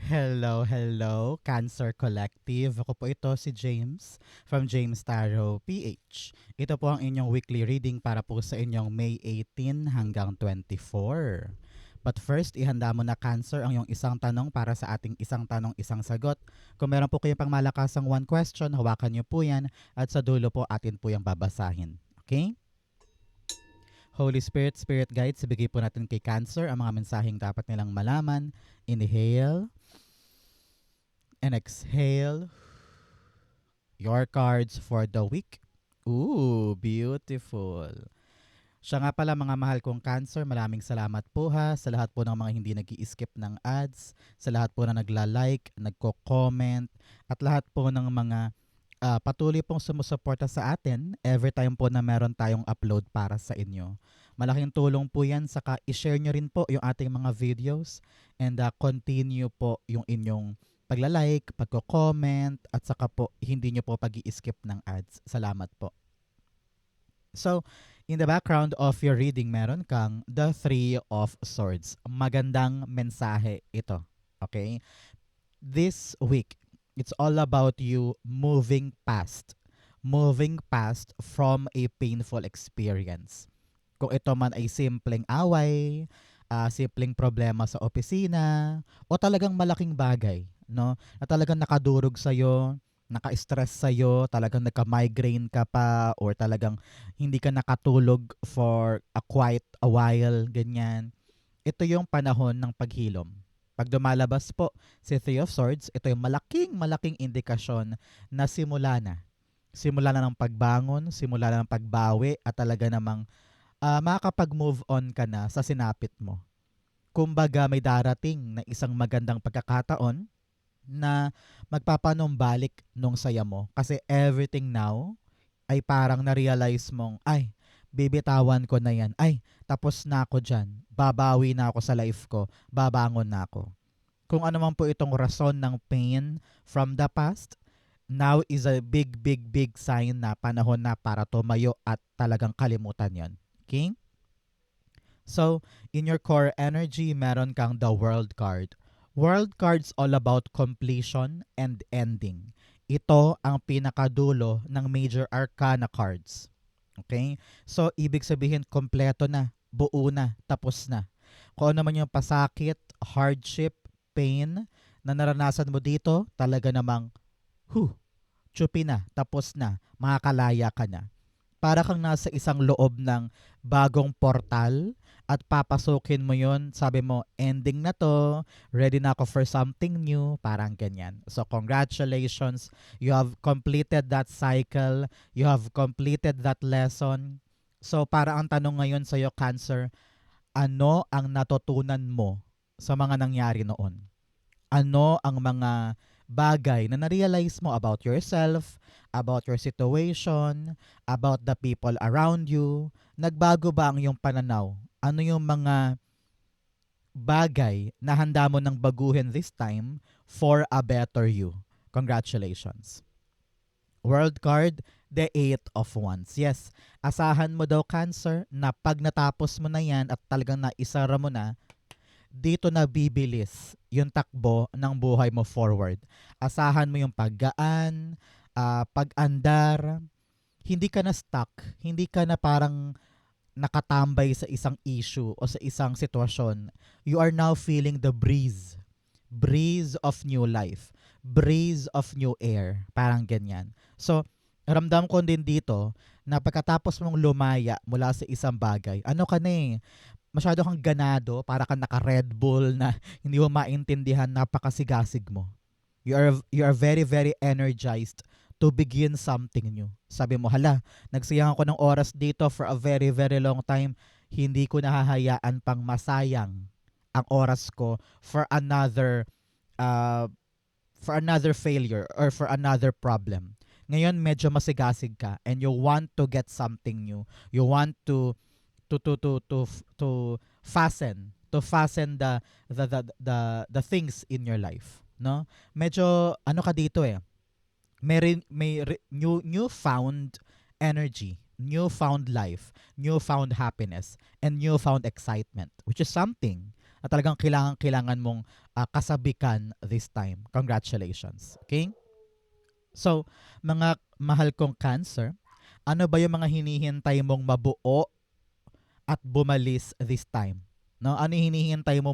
Hello, hello, Cancer Collective. Ako po ito si James from James Tarot PH. Ito po ang inyong weekly reading para po sa inyong May 18 hanggang 24. But first, ihanda mo na Cancer ang iyong isang tanong para sa ating isang tanong, isang sagot. Kung meron po kayong pangmalakasang one question, hawakan niyo po yan at sa dulo po atin po yung babasahin. Okay? Holy Spirit, Spirit Guides, ibigay po natin kay Cancer ang mga mensaheng dapat nilang malaman. Inhale and exhale your cards for the week. Ooh, beautiful. Siya nga pala mga mahal kong Cancer, maraming salamat po ha sa lahat po ng mga hindi nag-i-skip ng ads, sa lahat po na nagla-like, nagko-comment, at lahat po ng mga patuloy pong sumusuporta sa atin every time po na meron tayong upload para sa inyo. Malaking tulong po yan, saka i-share nyo rin po yung ating mga videos and continue po yung inyong pagla-like, pagko-comment, at saka po hindi nyo po pag-i-skip ng ads. Salamat po. So, in the background of your reading, meron kang the Three of Swords. Magandang mensahe ito. Okay? This week, it's all about you moving past. Moving past from a painful experience. Kung ito man ay simpleng away, simpleng problema sa opisina, o talagang malaking bagay, no? Na talagang nakadurog sa'yo, naka-stress sa'yo, talagang nagka-migraine ka pa, or talagang hindi ka nakatulog for quite a while, ganyan. Ito yung panahon ng paghilom. Pag dumalabas po si Three of Swords, ito yung malaking indikasyon na simula na. Simula na ng pagbangon, simula na ng pagbawi, at talaga namang makakapag-move on ka na sa sinapit mo. Kumbaga may darating na isang magandang pagkakataon na magpapanumbalik nung saya mo. Kasi everything now ay parang na-realize mong, ay, bibitawan ko na yan. Ay, tapos na ako dyan. Babawi na ako sa life ko. Babangon na ako. Kung ano man po itong rason ng pain from the past, now is a big sign na panahon na para tumayo at talagang kalimutan yon. Okay? So, in your core energy, meron kang the World card. World card's all about completion and ending. Ito ang pinakadulo ng major arcana cards. Okay? So, ibig sabihin, kompleto na, buo na, tapos na. Kung ano man yung pasakit, hardship, pain na naranasan mo dito, talaga namang, tsupi na, tapos na, makakalaya ka na. Para kang nasa isang loob ng bagong portal at papasukin mo yon, sabi mo, ending na to, ready na ako for something new, parang ganyan. So congratulations, you have completed that cycle, you have completed that lesson. So para ang tanong ngayon sa iyo, Cancer, ano ang natutunan mo sa mga nangyari noon? Ano ang mga bagay na na-realize mo about yourself, about your situation, about the people around you? Nagbago ba ang iyong pananaw? Ano yung mga bagay na handa mo nang baguhin this time for a better you? Congratulations. World card, the Eight of Wands. Yes, asahan mo daw, Cancer, na pag natapos mo na yan at talagang naisara mo na, dito na bibilis yung takbo ng buhay mo forward. Asahan mo yung paggaan, pag-andar, hindi ka na stuck, hindi ka na parang nakatambay sa isang issue o sa isang sitwasyon. You are now feeling the breeze of new life, breeze of new air, parang ganyan. So, ramdam ko din dito na pagkatapos mong lumaya mula sa isang bagay, ano ka na eh, masyado kang ganado, para kang naka-Red Bull na hindi mo maintindihan, napakasigasig mo. You are very energized to begin something new. Sabi mo, hala, nagsayang ako ng oras dito for a very long time. Hindi ko nahahayaan pang masayang ang oras ko uh, for another failure or for another problem. Ngayon, medyo masigasig ka and you want to get something new. You want to fasten the things in your life, no? Medyo ano ka dito eh, newfound energy, newfound life, newfound happiness, and newfound excitement, which is something. na talagang kailangan mong kasabikan this time. Congratulations. Okay? So, mga mahal kong Cancer, ano ba yung mga hinihintay mong mabuo at bumalis this time? No, ano yung hinihintay mo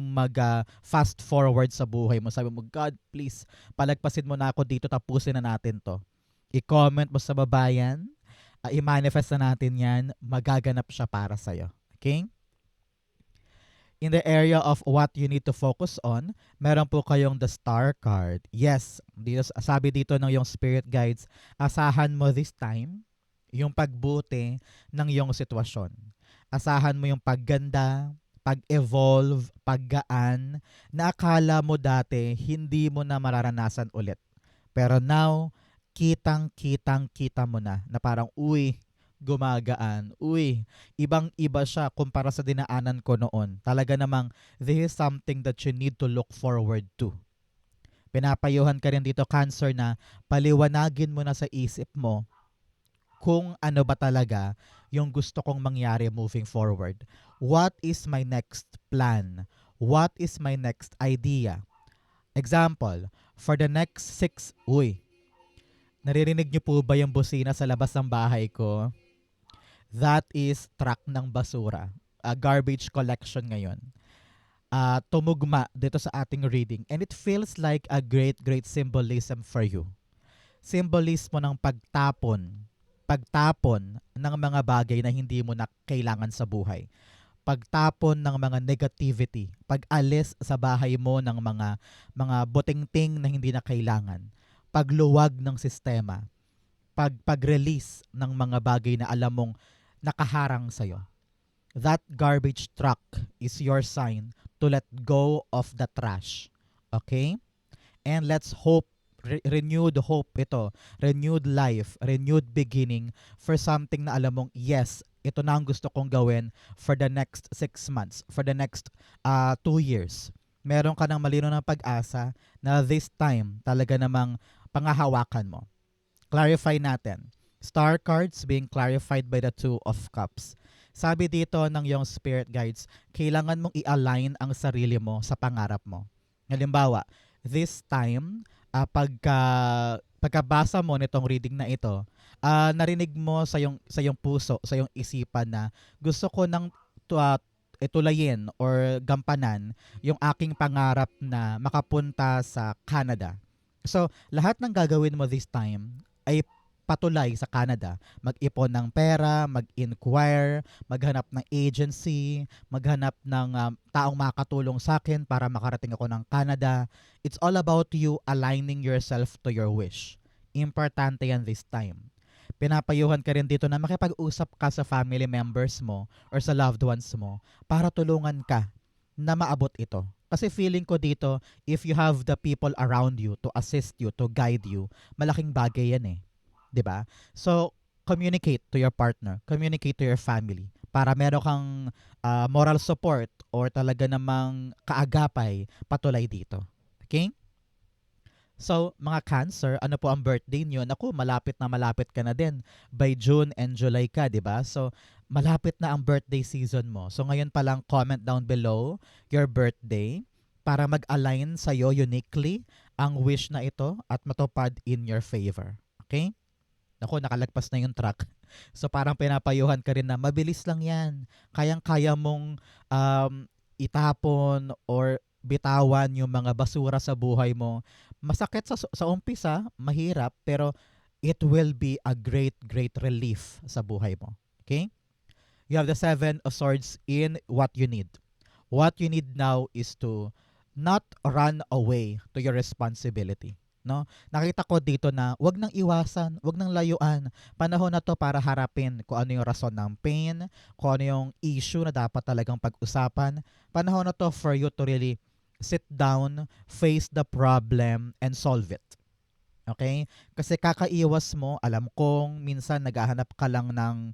fast forward sa buhay mo? Sabi mo, God, please, palagpasin mo na ako dito, tapusin na natin to. I-comment mo sa baba yan, i-manifest na natin yan, magaganap siya para sa'yo. Okay? In the area of what you need to focus on, meron po kayong the star card. Yes, dito, sabi dito ng yung spirit guides, asahan mo this time yung pagbuti ng iyong sitwasyon. Asahan mo yung pagganda, pag-evolve, paggaan, na akala mo dati hindi mo na mararanasan ulit. Pero now, kita mo na parang, uy, gumagaan. Uy, ibang-iba siya kumpara sa dinaanan ko noon. Talaga namang, this is something that you need to look forward to. Pinapayuhan ka rin dito, Cancer, na paliwanagin mo na sa isip mo kung ano ba talaga yung gusto kong mangyari moving forward. What is my next plan? What is my next idea? Example, for the next 6... Uy, naririnig niyo po ba yung busina sa labas ng bahay ko? That is truck ng basura. Garbage collection ngayon. Tumugma dito sa ating reading. And it feels like a great symbolism for you. Symbolismo ng pagtapon ng mga bagay na hindi mo na kailangan sa buhay. Pagtapon ng mga negativity, pag-alis sa bahay mo ng mga butingting na hindi na kailangan, pagluwag ng sistema, pag-release ng mga bagay na alam mong nakaharang sa'yo. That garbage truck is your sign to let go of the trash. Okay? And let's hope, renewed hope ito, renewed life, renewed beginning for something na alam mong, yes, ito na ang gusto kong gawin for the next 6 months, for the next 2 years. Meron ka ng malinaw na pag-asa na this time talaga namang pangahawakan mo. Clarify natin. Star cards being clarified by the 2 of Cups. Sabi dito ng iyong spirit guides, kailangan mong i-align ang sarili mo sa pangarap mo. Halimbawa, this time, pagkabasa mo nitong reading na ito, narinig mo sa iyong puso, sa iyong isipan na gusto ko nang itulayin or gampanan yung aking pangarap na makapunta sa Canada. So, lahat ng gagawin mo this time ay patulay sa Canada. Mag-ipon ng pera, mag-inquire, maghanap ng agency, maghanap ng taong makatulong sa akin para makarating ako ng Canada. It's all about you aligning yourself to your wish. Importante yan this time. Pinapayuhan ka rin dito na makipag-usap ka sa family members mo or sa loved ones mo para tulungan ka na maabot ito. Kasi feeling ko dito, if you have the people around you to assist you, to guide you, malaking bagay yan eh. 'Di ba? So, communicate to your partner, communicate to your family para meron kang moral support or talaga namang kaagapay patulay dito. Okay? So, mga Cancer, ano po ang birthday niyo? Naku, malapit ka na din. By June and July ka, 'di ba? So, malapit na ang birthday season mo. So, ngayon pa lang comment down below your birthday para mag-align sa'yo uniquely ang wish na ito at matupad in your favor. Okay? Naku, nakalagpas na yung truck. So parang pinapayuhan ka rin na mabilis lang yan. Kayang-kaya mong itapon or bitawan yung mga basura sa buhay mo. Masakit sa umpisa, mahirap, pero it will be a great relief sa buhay mo. Okay? You have the 7 of Swords in what you need. What you need now is to not run away to your responsibility. No? Nakita ko dito na wag nang iwasan, wag nang layuan. Panahon na to para harapin kung ano yung rason ng pain, kung ano yung issue na dapat talagang pag-usapan. Panahon na to for you to really sit down, face the problem, and solve it. Okay? Kasi kakaiwas mo, alam kong minsan naghahanap ka lang ng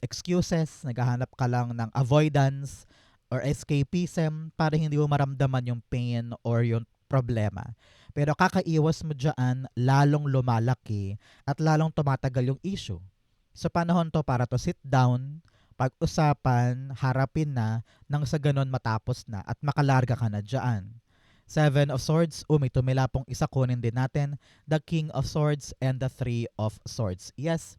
excuses, naghahanap ka lang ng avoidance or escapism para hindi mo maramdaman yung pain or yung problema. Pero kakaiwas mo dyan, lalong lumalaki at lalong tumatagal yung issue. So panahon to para to sit down, pag-usapan, harapin na, nang sa ganon matapos na at makalarga ka na dyan. Seven of Swords, may tumila pong isa, kunin din natin. The King of Swords and the Three of Swords. Yes,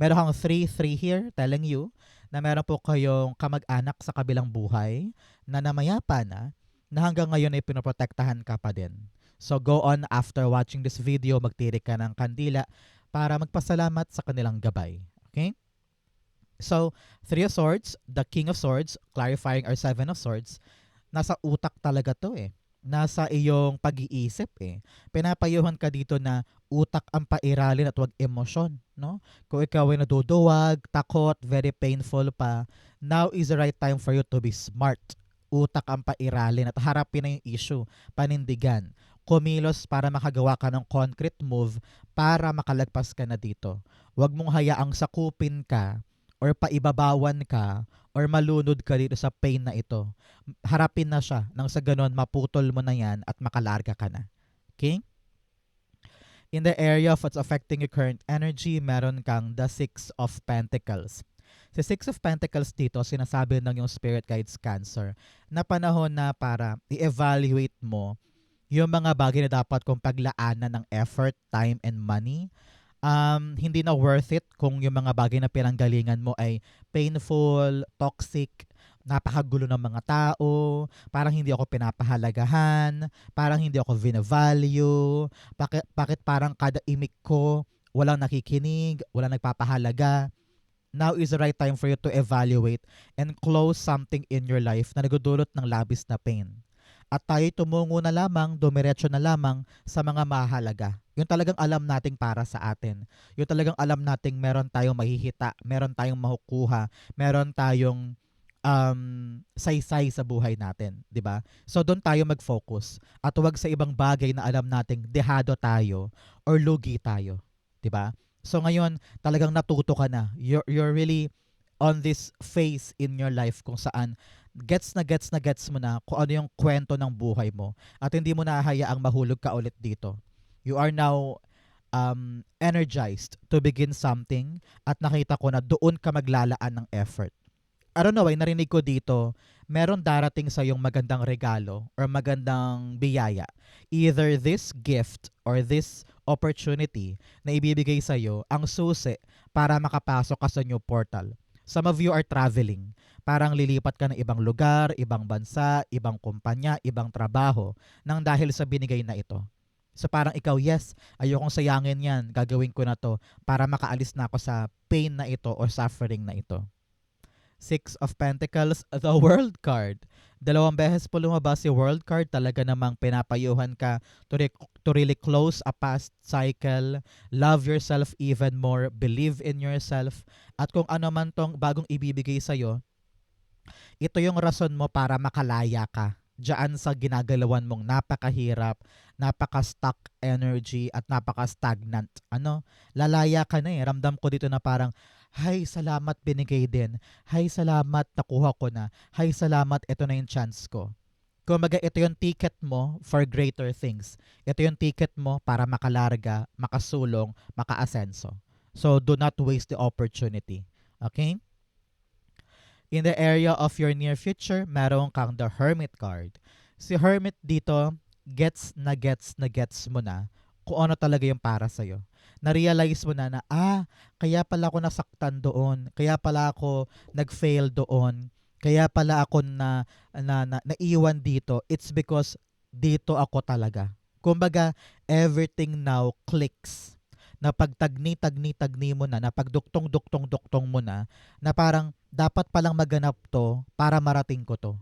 meron kang 3-3 here telling you na meron po kayong kamag-anak sa kabilang buhay na namayapa na hanggang ngayon ay pinoprotektahan ka pa din. So go on after watching this video, magtirik ka ng kandila para magpasalamat sa kanilang gabay. Okay? So, Three of Swords, the King of Swords, clarifying our Seven of Swords, nasa utak talaga to eh. Nasa iyong pag-iisip eh. Pinapayuhan ka dito na utak ang pairalin at wag emosyon, no? Kung ikaw ay naduduwag, takot, very painful pa, now is the right time for you to be smart. Utak ang pairalin at harapin na yung issue, panindigan. Kumilos para makagawa ka ng concrete move para makalagpas ka na dito. Huwag mong hayaang sakupin ka or paibabawan ka or malunod ka dito sa pain na ito. Harapin na siya nang sa ganon maputol mo na yan at makalarga ka na. Okay? In the area of what's affecting your current energy, meron kang the Six of Pentacles. Si Six of Pentacles dito, sinasabi ng yung Spirit Guides Cancer na panahon na para i-evaluate mo yung mga bagay na dapat kong paglaanan ng effort, time, and money. Hindi na worth it kung yung mga bagay na pinanggalingan mo ay painful, toxic, napakagulo ng mga tao, parang hindi ako pinapahalagahan, parang hindi ako vina-value, bakit parang kada imik ko, walang nakikinig, walang nagpapahalaga. Now is the right time for you to evaluate and close something in your life na nagdudulot ng labis na pain. At tayo tumungo na lamang, dumiretso na lamang sa mga mahalaga. Yung talagang alam nating para sa atin. Yung talagang alam nating meron tayong mahihita, meron tayong makukuha, meron tayong saysay sa buhay natin, 'di ba? So doon tayo mag-focus at huwag sa ibang bagay na alam nating dehado tayo or lugi tayo, 'di ba? So ngayon, talagang natuto ka na. You're really on this phase in your life kung saan gets mo na kung ano yung kwento ng buhay mo at hindi mo na hayaang mahulog ka ulit dito. You are now energized to begin something at nakita ko na doon ka maglalaan ng effort. I don't know, narinig ko dito, meron darating sa yung magandang regalo or magandang biyaya. Either this gift or this opportunity na ibibigay sa iyo ang susi para makapasok ka sa new portal. Some of you are traveling. Parang lilipat ka ng ibang lugar, ibang bansa, ibang kumpanya, ibang trabaho nang dahil sa binigay na ito. So parang ikaw, yes, ayokong sayangin yan, gagawin ko na to para makaalis na ako sa pain na ito or suffering na ito. Six of Pentacles, the World card. 2 beses po lumabas si World card, talaga namang pinapayuhan ka to really close a past cycle, love yourself even more, believe in yourself, at kung ano man tong bagong ibibigay sa'yo, ito yung rason mo para makalaya ka diyan sa ginagalawan mong napakahirap, napaka-stuck energy at napaka-stagnant. Lalaya ka na eh. Ramdam ko dito na parang, hay, salamat binigay din. Hay, salamat nakuha ko na. Hay, salamat ito na yung chance ko. Kumbaga, ito yung ticket mo for greater things. Ito yung ticket mo para makalarga, makasulong, makaasenso. So, do not waste the opportunity. Okay? In the area of your near future, meron kang the Hermit card. Si Hermit dito, gets mo na kung ano talaga yung para sa'yo. Na-realize mo na kaya pala ako nasaktan doon, kaya pala ako nag-fail doon, kaya pala ako naiwan dito. It's because dito ako talaga. Kumbaga, everything now clicks. Na pagtagni mo na, na pagduktong mo na parang dapat palang maganap to para marating ko to.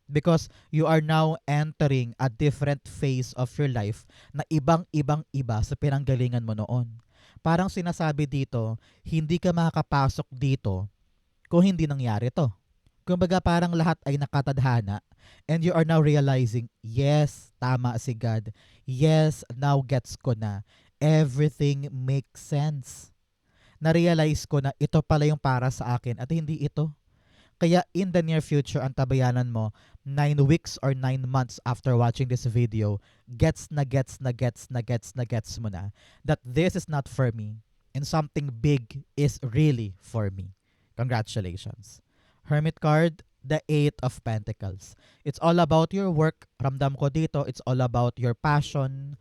Because you are now entering a different phase of your life na ibang-iba sa pinanggalingan mo noon. Parang sinasabi dito, hindi ka makakapasok dito kung hindi nangyari to. Kumbaga parang lahat ay nakatadhana and you are now realizing, yes, tama si God. Yes, now gets ko na. Everything makes sense. Na-realize ko na ito pala yung para sa akin at hindi ito. Kaya in the near future, ang tabayanan mo, 9 weeks or 9 months after watching this video, gets mo na that this is not for me and something big is really for me. Congratulations. Hermit card, the Eight of Pentacles. It's all about your work. Ramdam ko dito, it's all about your passion,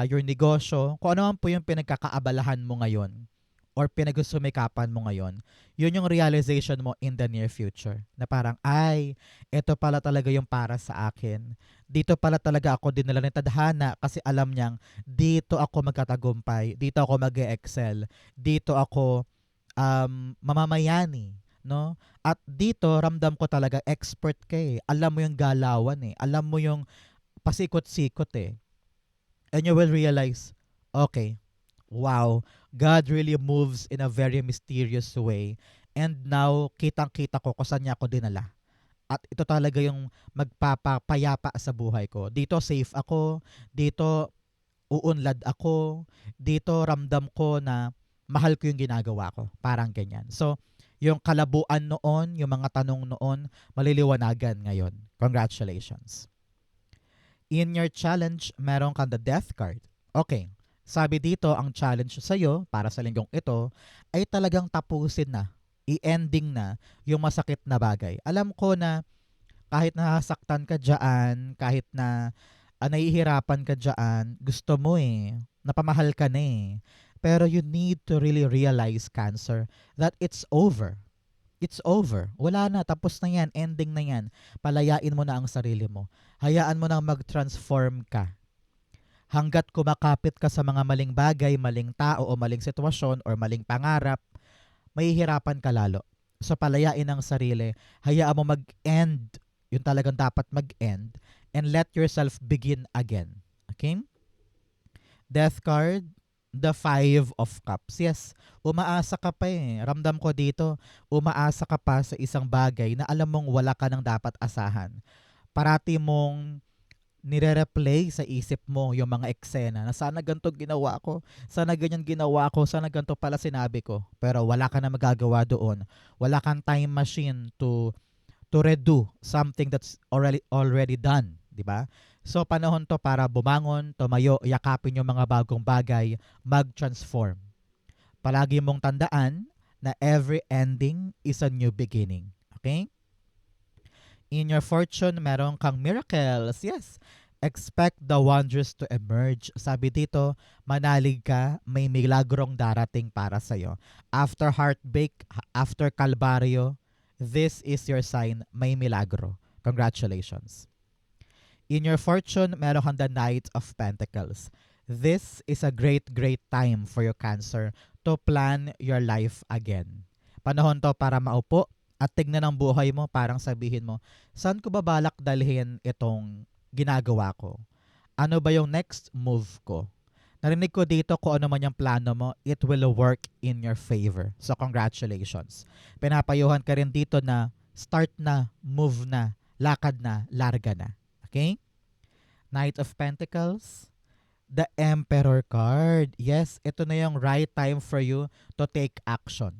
your negosyo. Kung ano man po yung pinagkakaabalahan mo ngayon or pinagsumikapan mo ngayon, yun yung realization mo in the near future. Na parang, ay, ito pala talaga yung para sa akin. Dito pala talaga ako dinala ng tadhana kasi alam niyang dito ako magkatagumpay, dito ako mag-excel, dito ako mamamayani, no? At dito ramdam ko talaga expert ka eh. Alam mo yung galawan eh. Alam mo yung pasikot-sikot eh. And you will realize, okay, wow, God really moves in a very mysterious way. And now, kitang-kita ko kung saan niya ako dinala. At ito talaga yung magpapayapa sa buhay ko. Dito safe ako, dito uunlad ako, dito ramdam ko na mahal ko yung ginagawa ko. Parang ganyan. So, yung kalabuan noon, yung mga tanong noon, maliliwanagan ngayon. Congratulations. In your challenge, meron kang the death card. Okay. Sabi dito, ang challenge sa'yo, para sa linggong ito, ay talagang tapusin na, i-ending na yung masakit na bagay. Alam ko na kahit nasaktan ka dyan, kahit na nahihirapan ka dyan, gusto mo eh, napamahal ka na eh. Pero you need to really realize, Cancer, that it's over. It's over. Wala na. Tapos na yan. Ending na yan. Palayain mo na ang sarili mo. Hayaan mo na mag-transform ka. Hanggat kumakapit ka sa mga maling bagay, maling tao o maling sitwasyon or maling pangarap, mahihirapan ka lalo. So palayain ang sarili. Hayaan mo mag-end. Yun talagang dapat mag-end. And let yourself begin again. Okay? Death card, the Five of Cups. Yes, umaasa ka pa eh. Ramdam ko dito, umaasa ka pa sa isang bagay na alam mong wala ka nang dapat asahan. Parati mong nire-replay sa isip mo yung mga eksena na sana ganito ginawa ko, sana ganyan ginawa ko, sana ganito pala sinabi ko. Pero wala ka na magagawa doon. Wala kang time machine to redo something that's already done, di ba? So panahon to para bumangon, tumayo, yakapin yung mga bagong bagay, mag-transform. Palagi mong tandaan na every ending is a new beginning. Okay? In your fortune, meron kang miracles. Yes. Expect the wonders to emerge. Sabi dito, manalig ka, may milagrong darating para sa'yo. After heartbreak, after kalbaryo, this is your sign, may milagro. Congratulations. In your fortune, meron kang the Knight of Pentacles. This is a great, great time for your Cancer to plan your life again. Panahon to para maupo at tignan ang buhay mo, parang sabihin mo, saan ko ba balak dalhin itong ginagawa ko? Ano ba yung next move ko? Narinig ko dito kung ano man yung plano mo, it will work in your favor. So congratulations. Pinapayuhan ka rin dito na start na, move na, lakad na, larga na. Okay? Knight of Pentacles, the Emperor card. Yes, ito na yung right time for you to take action.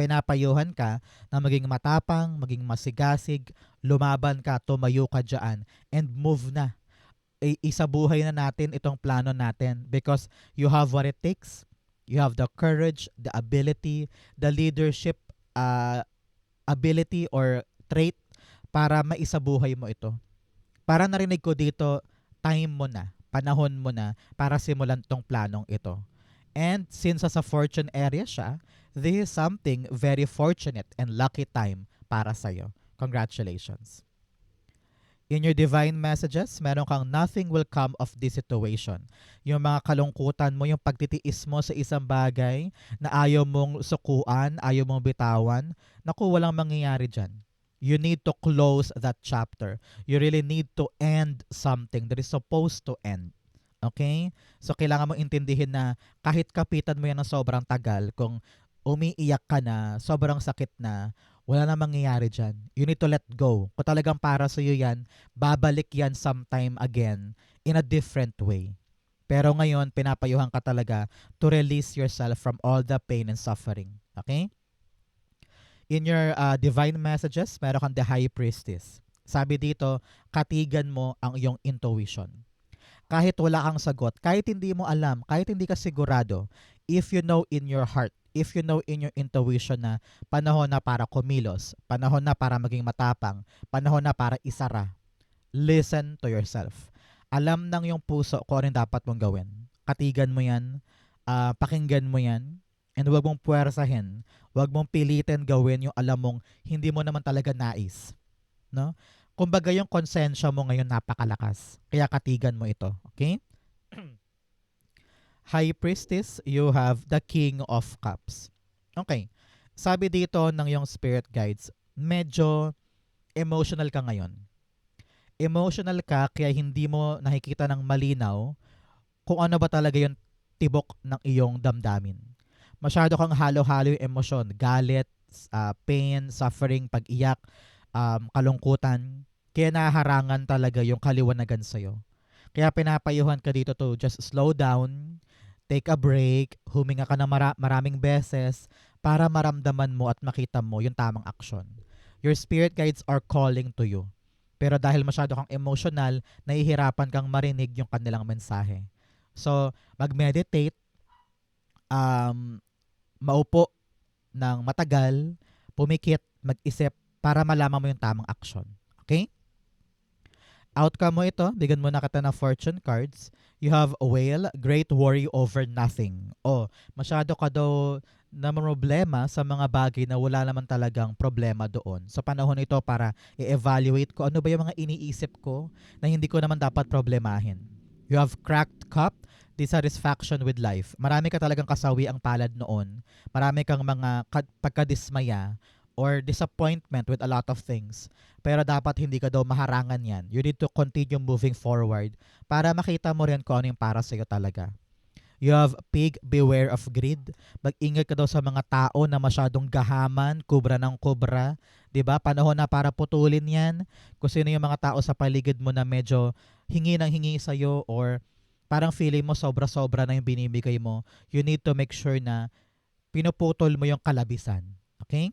Pinapayuhan ka na maging matapang, maging masigasig, lumaban ka, tumayo ka dyan, and move na. Isabuhay na natin itong plano natin because you have what it takes. You have the courage, the ability, the leadership ability or trait para maisabuhay mo ito. Para narinig ko dito, time mo na, panahon mo na para simulan tong planong ito. And since sa fortune area siya, this is something very fortunate and lucky time para sa'yo. Congratulations. In your divine messages, meron kang nothing will come of this situation. Yung mga kalungkutan mo, yung pagtitiis mo sa isang bagay na ayaw mong sukuan, ayaw mong bitawan, naku, walang mangyayari dyan. You need to close that chapter. You really need to end something that is supposed to end. Okay? So, kailangan mo intindihin na kahit kapitan mo yan ng sobrang tagal, kung umiiyak ka na, sobrang sakit na, wala na mangyayari dyan. You need to let go. Kung talagang para sa'yo yan, babalik yan sometime again in a different way. Pero ngayon, pinapayuhan ka talaga to release yourself from all the pain and suffering. Okay? In your divine messages, meron kang the High Priestess. Sabi dito, katigan mo ang iyong intuition. Kahit wala kang sagot, kahit hindi mo alam, kahit hindi ka sigurado, if you know in your heart, if you know in your intuition na panahon na para kumilos, panahon na para maging matapang, panahon na para isara, listen to yourself. Alam ng yung puso kung ano yung dapat mong gawin. Katigan mo yan, pakinggan mo yan, and huwag mong puwersahin, huwag mong pilitin gawin yung alam mong hindi mo naman talaga nais. No? Kumbaga yung konsensya mo ngayon napakalakas. Kaya katigan mo ito. Okay? High Priestess, you have the King of Cups. Okay. Sabi dito ng yung spirit guides, medyo emotional ka ngayon. Emotional ka kaya hindi mo nakikita ng malinaw kung ano ba talaga yung tibok ng iyong damdamin. Masyado kang halo-halo yung emosyon, galit, pain, suffering, pag-iyak, kalungkutan. Kaya naharangan talaga yung kaliwanagan sa'yo. Kaya pinapayuhan ka dito to just slow down, take a break, huminga ka ng maraming beses para maramdaman mo at makita mo yung tamang aksyon. Your spirit guides are calling to you. Pero dahil masyado kang emotional, nahihirapan kang marinig yung kanilang mensahe. So, mag-meditate, maupo ng matagal, pumikit, mag-isip para malaman mo yung tamang aksyon. Okay? Outcome mo ito, bigyan mo na kita ng fortune cards. You have a whale, great worry over nothing. Masyado ka daw na problema sa mga bagay na wala naman talagang problema doon. Sa panahon ito para i-evaluate ko ano ba yung mga iniisip ko na hindi ko naman dapat problemahin. You have cracked cup, dissatisfaction with life. Marami ka talagang kasawi ang palad noon. Marami kang mga pagkadismaya or disappointment with a lot of things. Pero dapat hindi ka daw maharangan yan. You need to continue moving forward para makita mo rin kung ano yung para sa'yo talaga. You have pig, beware of greed. Mag-ingat ka daw sa mga tao na masyadong gahaman, kubra ng kubra. 'Di ba? Panahon na para putulin yan. Kung sino yung mga tao sa paligid mo na medyo hingi ng hingi sa'yo or parang feeling mo sobra-sobra na yung binibigay mo, you need to make sure na pinuputol mo yung kalabisan. Okay?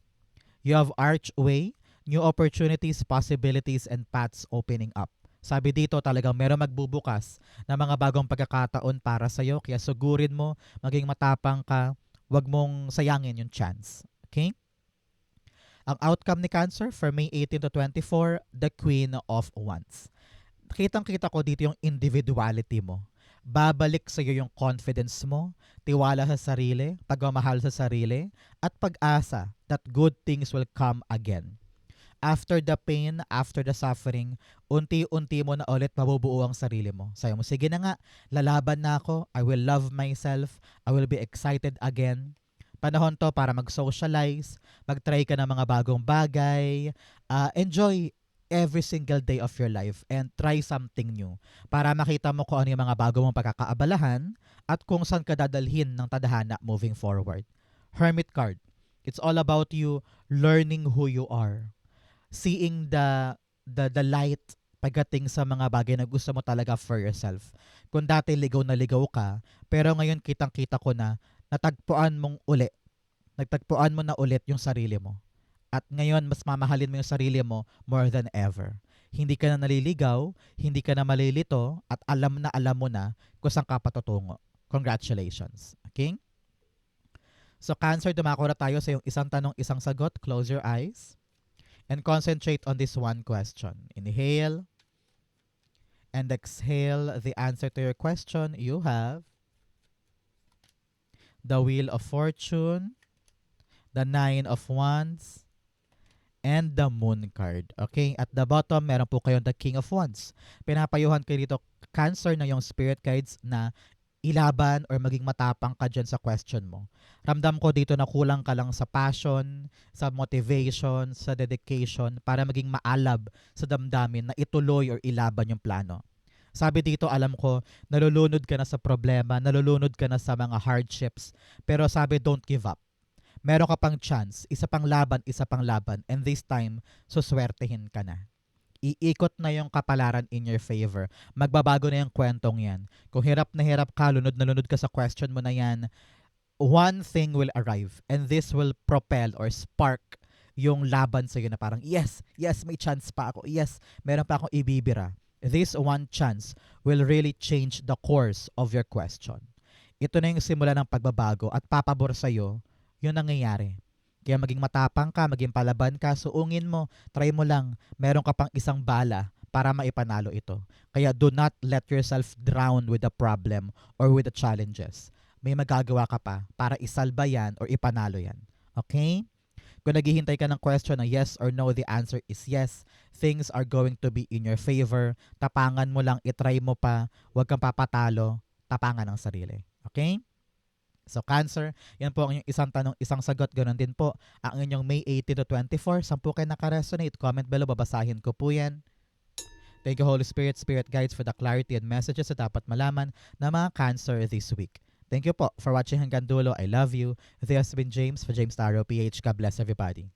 You have archway, new opportunities, possibilities, and paths opening up. Sabi dito talagang meron magbubukas na mga bagong pagkakataon para sa'yo. Kaya sugurin mo, maging matapang ka, wag mong sayangin yung chance. Okay? Ang outcome ni Cancer for May 18 to 24, the Queen of Wands. Kitang-kita ko dito yung individuality mo. Babalik sa'yo yung confidence mo, tiwala sa sarili, pagmamahal sa sarili, at pag-asa that good things will come again. After the pain, after the suffering, unti-unti mo na ulit mabubuo ang sarili mo. Sabi mo, sige na nga, lalaban na ako, I will love myself, I will be excited again. Panahon to para mag-socialize, mag-try ka ng mga bagong bagay, enjoy every single day of your life and try something new para makita mo kung ano yung mga bago mong pagkakaabalahan at kung saan ka dadalhin ng tadhana moving forward. Hermit card. It's all about you learning who you are. Seeing the light pagdating sa mga bagay na gusto mo talaga for yourself. Kung dati ligaw na ligaw ka, pero ngayon kitang-kita ko na natagpuan mo na ulit yung sarili mo. At ngayon, mas mamahalin mo yung sarili mo more than ever. Hindi ka na naliligaw, hindi ka na malilito, at alam mo na kung saan ka patutungo. Congratulations. Okay? So, Cancer, dumako na tayo sa yung isang tanong, isang sagot. Close your eyes. And concentrate on this one question. Inhale and exhale the answer to your question. You have the Wheel of Fortune, the Nine of Wands, and the Moon card. Okay? At the bottom, meron po kayong the King of Wands. Pinapayuhan kayo dito, Cancer, na yung spirit guides na ilaban or maging matapang ka dyan sa question mo. Ramdam ko dito na kulang ka lang sa passion, sa motivation, sa dedication para maging maalab sa damdamin na ituloy or ilaban yung plano. Sabi dito, alam ko, nalulunod ka na sa problema, nalulunod ka na sa mga hardships, pero sabi, don't give up. Meron ka pang chance, isa pang laban, and this time, suswertehin ka na. Iikot na yung kapalaran in your favor. Magbabago na yung kwentong yan. Kung hirap na hirap ka, lunod na lunod ka sa question mo na yan, one thing will arrive and this will propel or spark yung laban sa'yo na parang, yes, may chance pa ako. Yes, meron pa akong ibibira. This one chance will really change the course of your question. ito na yung simula ng pagbabago at papabor sa'yo yung nangyayari. Kaya maging matapang ka, maging palaban ka, suungin mo, try mo lang, meron ka pang isang bala para maipanalo ito. Kaya do not let yourself drown with the problem or with the challenges. May magagawa ka pa para isalba yan or ipanalo yan. Okay? Kung naghihintay ka ng question na yes or no, the answer is yes. Things are going to be in your favor. Tapangan mo lang, itry mo pa. Huwag kang papatalo. Tapangan ang sarili. Okay? So Cancer, yan po ang inyong isang tanong, isang sagot. Ganon din po ang inyong May 18 to 24. 10 kayo nakaresonate. Comment below, babasahin ko po yan. Thank you Holy Spirit, Spirit Guides for the clarity and messages na dapat malaman ng mga Cancer this week. Thank you po for watching hanggang dulo. I love you. This has been James for James Tarot PH. God bless everybody.